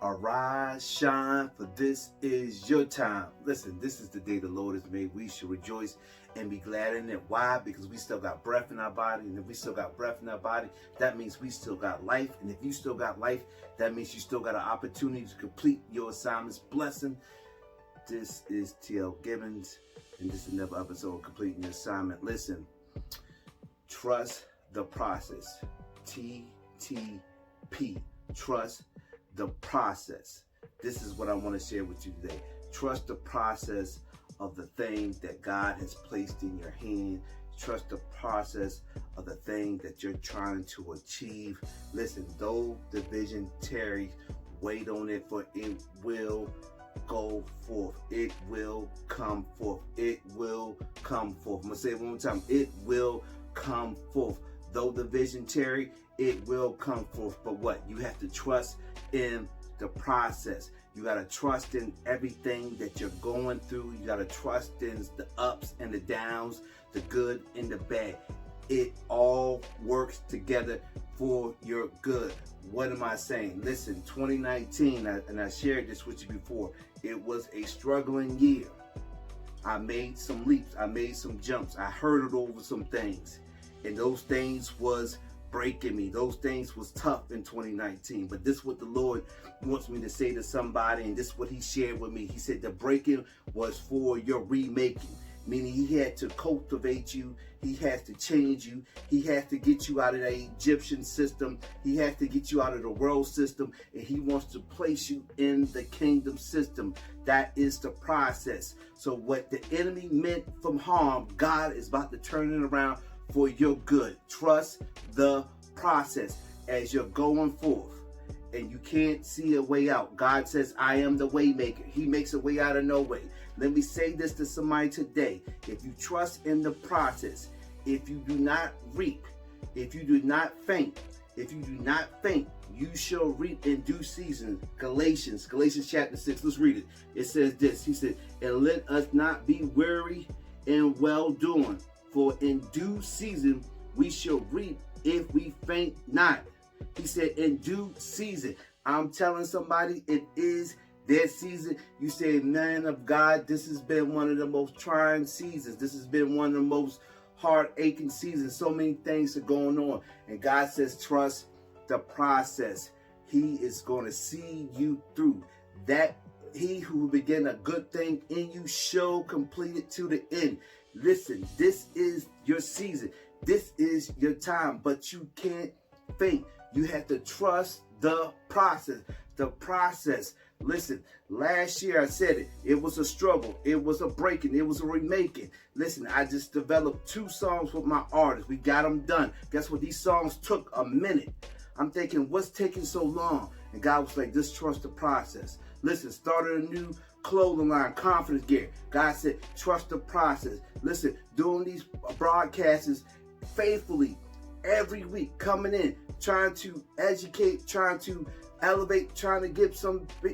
Arise, shine, for this is your time. Listen, this is the day the Lord has made. We should rejoice and be glad in it. Why? Because we still got breath in our body. And if we still got breath in our body, that means we still got life. And if you still got life, that means you still got an opportunity to complete your assignments. Blessing. This is T.L. Gibbons, and this is another episode of Completing Your Assignment. Listen, trust the process. TTP. Trust the process. This is what I want to share with you today. Trust the process of the thing that God has placed in your hand. Trust the process of the thing that you're trying to achieve. Listen, though the vision tarries, wait on it, for it will go forth. It will come forth. It will come forth. I'm going to say it one more time. It will come forth. Though the vision tarry, it will come forth. But what? You have to trust in the process. You got to trust in everything that you're going through. You got to trust in the ups and the downs, the good and the bad. It all works together for your good. What am I saying? Listen, 2019, and I shared this with you before, it was a struggling year. I made some leaps. I made some jumps. I hurdled over some things. And those things was breaking me. Those things was tough in 2019. But this is what the Lord wants me to say to somebody, and this is what he shared with me. He said the breaking was for your remaking. Meaning he had to cultivate you. He has to change you. He has to get you out of the Egyptian system. He has to get you out of the world system. And he wants to place you in the kingdom system. That is the process. So what the enemy meant from harm, God is about to turn it around for your good. Trust the process as you're going forth. And you can't see a way out. God says, I am the way maker. He makes a way out of no way. Let me say this to somebody today. If you trust in the process, if you do not reap, if you do not faint, you shall reap in due season. Galatians chapter 6. Let's read it. It says this. He said, and let us not be weary in well doing, for in due season we shall reap if we faint not. He said, in due season. I'm telling somebody it is their season. You say, man of God, this has been one of the most trying seasons. This has been one of the most heart-aching seasons. So many things are going on. And God says, trust the process. He is going to see you through. That he who began a good thing in you shall complete it to the end. Listen, this is your season. This is your time. But you can't faint. You have to trust the process. The process. Listen, last year I said it. It was a struggle. It was a breaking. It was a remaking. Listen, I just developed 2 songs with my artists. We got them done. Guess what? These songs took a minute. I'm thinking, what's taking so long? And God was like, just trust the process. Listen, started a new clothing line, Confidence Gear. God said, trust the process. Listen, doing these broadcasts faithfully every week, coming in, trying to educate, trying to elevate, trying to give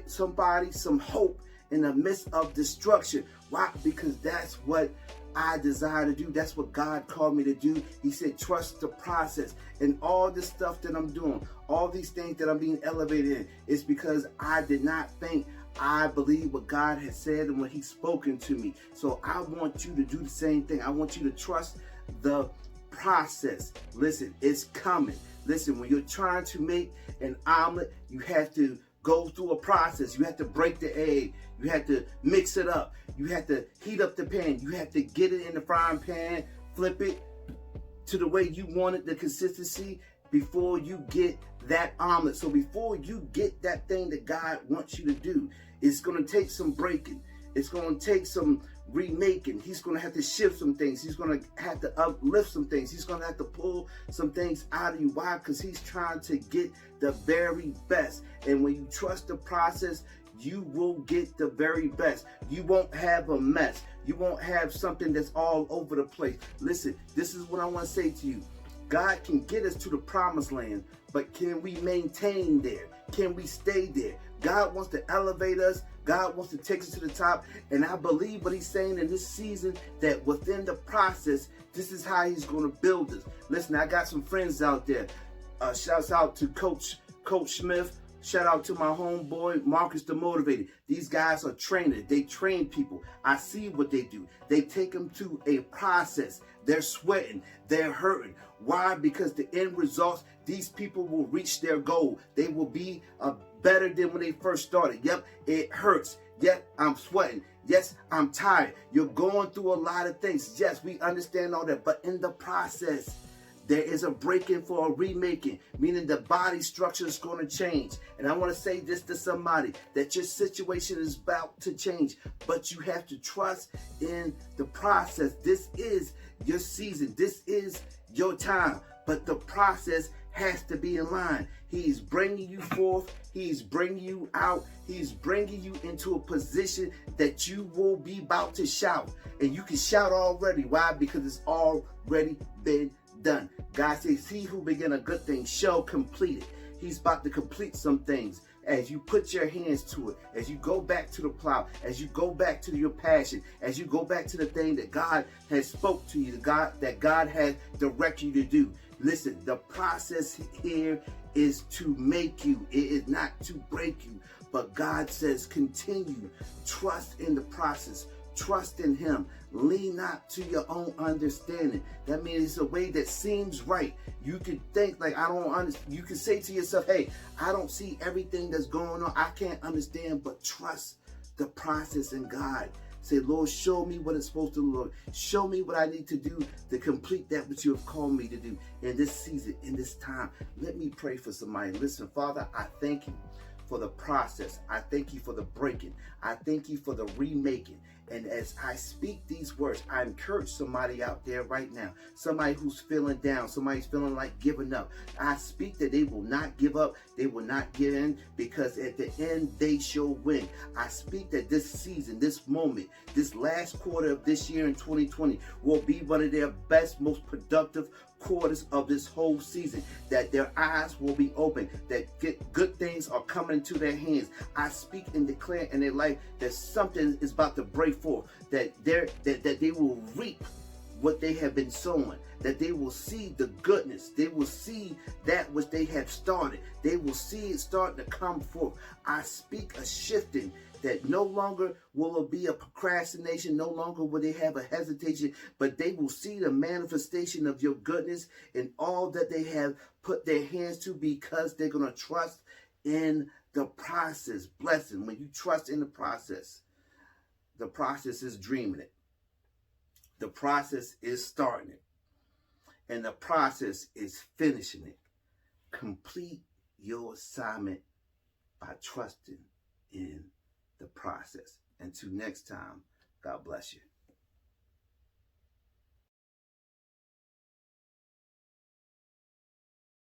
somebody some hope in the midst of destruction. Why? Because that's what I desire to do. That's what God called me to do. He said, trust the process. And all this stuff that I'm doing, all these things that I'm being elevated in, is because I did not think. I believe what God has said and what he's spoken to me. So I want you to do the same thing. I want you to trust the process. Listen, it's coming. Listen, when you're trying to make an omelet, you have to go through a process. You have to break the egg. You have to mix it up. You have to heat up the pan. You have to get it in the frying pan, flip it to the way you want it, the consistency, before you get that omelet. So before you get that thing that God wants you to do, it's going to take some breaking. It's going to take some remaking. He's going to have to shift some things. He's going to have to uplift some things. He's going to have to pull some things out of you. Why? Because he's trying to get the very best. And when you trust the process, you will get the very best. You won't have a mess. You won't have something that's all over the place. Listen, this is what I want to say to you. God can get us to the promised land, but can we maintain there? Can we stay there? God wants to elevate us. God wants to take us to the top. And I believe what he's saying in this season, that within the process, this is how he's going to build us. Listen, I got some friends out there. Shouts out to Coach Smith. Shout out to my homeboy, Marcus the Motivated. These guys are trainers. They train people. I see what they do. They take them to a process. They're sweating. They're hurting. Why? Because the end results, these people will reach their goal. They will be better than when they first started. Yep, it hurts. Yep, I'm sweating. Yes, I'm tired. You're going through a lot of things. Yes, we understand all that. But in the process, there is a breaking for a remaking, meaning the body structure is going to change. And I want to say this to somebody, that your situation is about to change, but you have to trust in the process. This is your season. This is your time. But the process has to be in line. He's bringing you forth. He's bringing you out. He's bringing you into a position that you will be about to shout. And you can shout already. Why? Because it's already been done. God says, he who began a good thing shall complete it. He's about to complete some things. As you put your hands to it, as you go back to the plow, as you go back to your passion, as you go back to the thing that God has spoke to you, that God has directed you to do. Listen, the process here is to make you. It is not to break you. But God says, continue. Trust in the process. Trust in him. Lean not to your own understanding. That means it's a way that seems right. You could think like, I don't understand. You can say to yourself, hey, I don't see everything that's going on. I can't understand, but trust the process in God. Say, Lord, show me what it's supposed to look. Show me what I need to do to complete that which you have called me to do in this season, in this time. Let me pray for somebody. Listen, Father, I thank you for the process. I thank you for the breaking. I thank you for the remaking. And as I speak these words, I encourage somebody out there right now, somebody who's feeling down, somebody's feeling like giving up. I speak that they will not give up. They will not give in, because at the end, they shall win. I speak that this season, this moment, this last quarter of this year in 2020 will be one of their best, most productive quarters of this whole season, that their eyes will be open, that good things are coming into their hands. I speak and declare in their life that something is about to break forth, that they will reap what they have been sowing, that they will see the goodness, they will see that which they have started, they will see it starting to come forth. I speak a shifting, that no longer will it be a procrastination, no longer will they have a hesitation, but they will see the manifestation of your goodness in all that they have put their hands to, because they're going to trust in the process. Blessing, when you trust in the process is dreaming it. The process is starting it. And the process is finishing it. Complete your assignment by trusting in the process. Until next time, God bless you.